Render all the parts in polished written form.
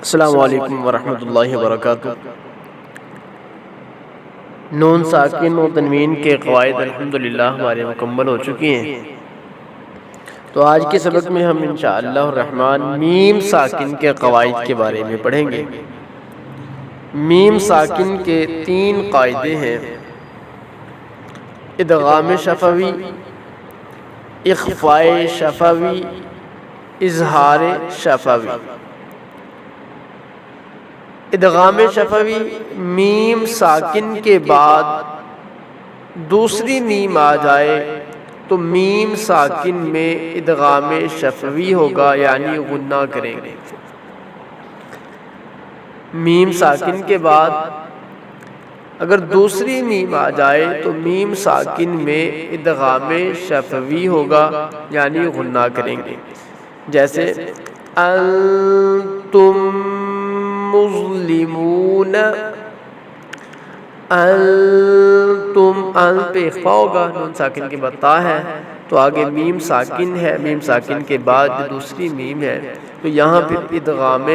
السلام علیکم ورحمۃ اللہ وبرکاتہ۔ نون ساکن و تنوین کے قواعد الحمدللہ ہمارے مکمل ہو چکی ہیں، تو آج کے سبق میں ہم انشاءاللہ الرحمن میم ساکن کے قواعد کے بارے میں پڑھیں گے۔ میم ساکن کے 3 قاعدے ہیں: ادغام شفوی، اخفاء شفوی، اظہار شفوی۔ ادغام شفوی، میم ساکن کے بعد دوسری میم آ جائے تو میم ساکن میں ادغام شفوی ہوگا، یعنی غنہ کریں گے۔ میم ساکن کے بعد اگر دوسری میم آ جائے تو میم ساکن میں ادغام شفوی ہوگا، یعنی غنہ کریں گے۔ جیسے انتم مظلمون، انتم، ان پہ اخفا ہوگا، نون ساکن کے بعد تا ہے تو آگے میم ساکن ہے، میم ساکن کے بعد دوسری میم ہے تو یہاں پھر ادغام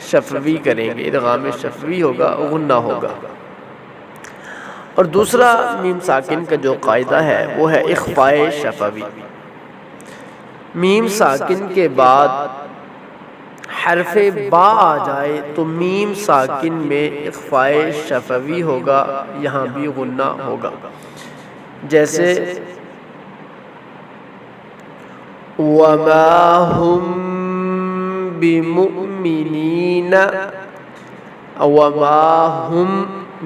شفوی کریں گے، ادغام شفوی ہوگا، غنہ ہوگا۔ اور دوسرا میم ساکن کا جو قاعدہ ہے وہ ہے اخفاء شفوی۔ میم ساکن کے بعد حرف با آ جائے تو میم ساکن میں اخفاء شفوی ہوگا، یہاں بھی غنہ ہوگا۔ جیسے وَمَا هُم بِمُؤْمِنِينَ، وَمَا هُم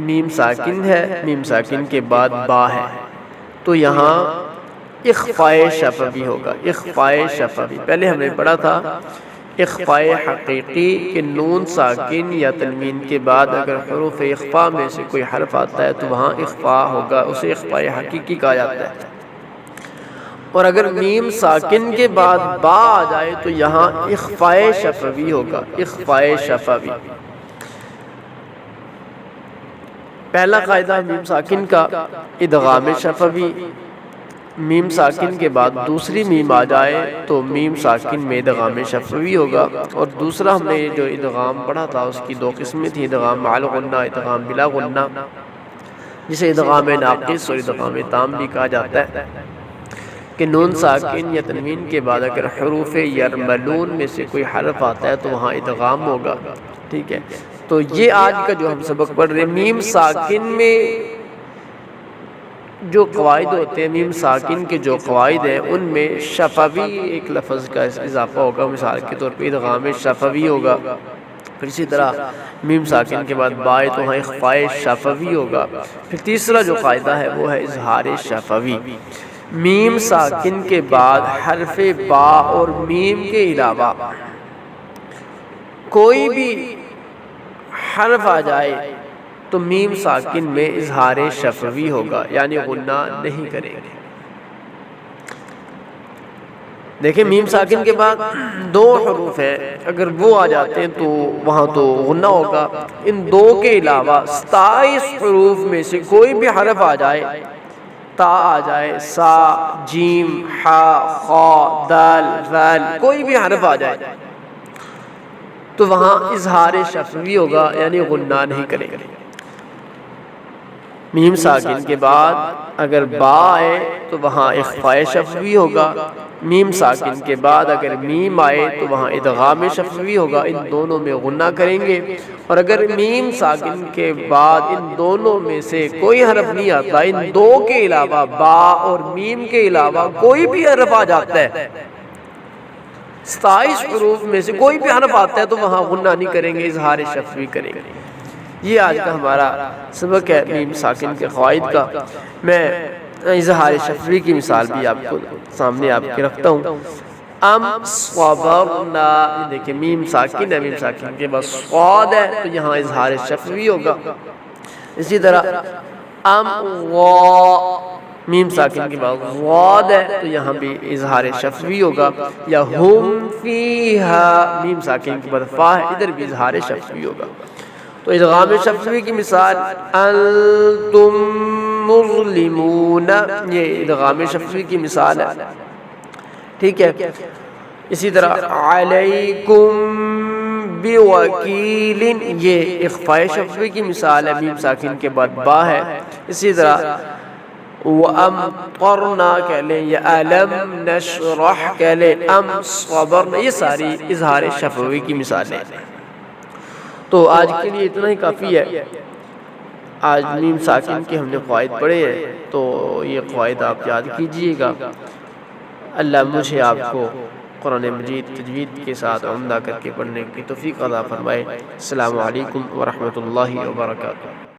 میم ساکن ہے، میم ساکن کے بعد با ہے تو یہاں اخفاء شفوی ہوگا، اخفاء شفوی۔ پہلے ہم نے پڑھا تھا اخفاء حقیقی کہ نون ساکن یا تنوین کے بعد اگر حروف اخفاء میں سے کوئی حرف آتا ہے تو وہاں اخفاء ہوگا، اسے اخفاء حقیقی کہا جاتا ہے۔ اور اگر میم ساکن کے بعد با آ جائے تو یہاں اخفاء شفوی ہوگا، اخفاء شفوی۔ پہلا قاعدہ میم ساکن کا ادغام شفوی، میم ساکن کے بعد دوسری میم آ جائے تو میم ساکن میں ادغام شفوی ہوگا۔ اور دوسرا ہم نے جو ادغام پڑھا تھا اس کی 2 قسمیں تھیں، ادغام مع الغنہ، ادغام بلا غنہ، جسے ادغام ناقص اور ادغام تام بھی کہا جاتا ہے کہ نون ساکن یا تنوین کے بعد اگر حروف یرملون میں سے کوئی حرف آتا ہے تو وہاں ادغام ہوگا، ٹھیک ہے۔ تو یہ آج کا جو ہم سبق پڑھ رہے ہیں، میم ساکن میں جو قواعد ہوتے ہیں، میم ساکن کے جو قواعد ہیں ان میں شفوی ایک لفظ کا اضافہ ہوگا، مثال کے طور پہ ادغام شفوی ہوگا۔ پھر اسی طرح میم ساکن کے بعد با تو وہاں اخفاء شفوی ہوگا۔ پھر تیسرا جو قاعدہ ہے وہ ہے اظہار شفوی۔ میم ساکن کے بعد حرف با اور میم کے علاوہ کوئی بھی حرف آ جائے تو میم ساکن میں اظہار شفوی ہوگا، یعنی غنہ نہیں کریں گے۔ دیکھیں میم ساکن کے بعد 2 حروف ہیں، اگر وہ آ جاتے ہیں تو وہاں تو غنہ ہوگا۔ ان 2 کے علاوہ 27 حروف میں سے کوئی بھی حرف آ جائے، تا آ جائے، سا، جیم، حا، خا، دال، ذال، کوئی بھی حرف آ جائے تو وہاں اظہار شفوی ہوگا، یعنی غنہ نہیں کریں گے۔ میم ساکن کے بعد اگر با آئے تو وہاں اخفاء شفوی ہوگا، میم ساکن کے بعد اگر میم آئے تو وہاں ادغام شفوی ہوگا، ان دونوں میں غنہ کریں گے۔ اور اگر میم ساکن کے بعد ان دونوں میں سے کوئی حرف نہیں آتا، ان 2 کے علاوہ با اور میم کے علاوہ کوئی بھی حرف آ جاتا ہے، 27 حروف میں سے کوئی بھی حرف آتا ہے تو وہاں غنہ نہیں کریں گے، اظہار شفوی کریں گے۔ یہ آج کا ہمارا سبق ہے میم ساکن کے قواعد کا۔ میں اظہار شفوی کی مثال بھی آپ کو سامنے آپ کے رکھتا ہوں۔ ام صبرنا، دیکھیں میم ساکن ہے، میم ساکن کے بعد صاد ہے تو یہاں اظہار شفوی ہوگا۔ اسی طرح ام وا، میم ساکن کے بعد غاد ہے تو یہاں بھی اظہار شفوی ہوگا۔ یا ہم فیہا، میم ساکن کے بعد فا ہے، ادھر بھی اظہار شفوی ہوگا۔ تو ادغام شفوی کی مثال انتم مظلمون، یہ ادغام شفوی کی مثال ہے، ٹھیک ہے۔ اسی طرح علیکم بوالدیکم وکیل، یہ اخفاء شفوی کی مثال ہے، میم ساکن کے بعد با ہے. اسی طرح وَأَمْطَرْنَا کہہ لیں یا أَلَمْ نَشْرَحْ کہہ لیں، أَمْ صَبَرْنَا، یہ ساری اظہار شفوی کی مثالیں. تو آج کے لیے اتنا ہی کافی ہے. آج میم ساکن کے ہم نے قواعد پڑھے ہیں، تو یہ قواعد آپ یاد کیجئے گا. اللہ مجھے آپ کو قرآن مجید تجوید کے ساتھ عمدہ کر کے پڑھنے کی توفیق عطا فرمائے. السلام علیکم ورحمۃ اللہ وبرکاتہ.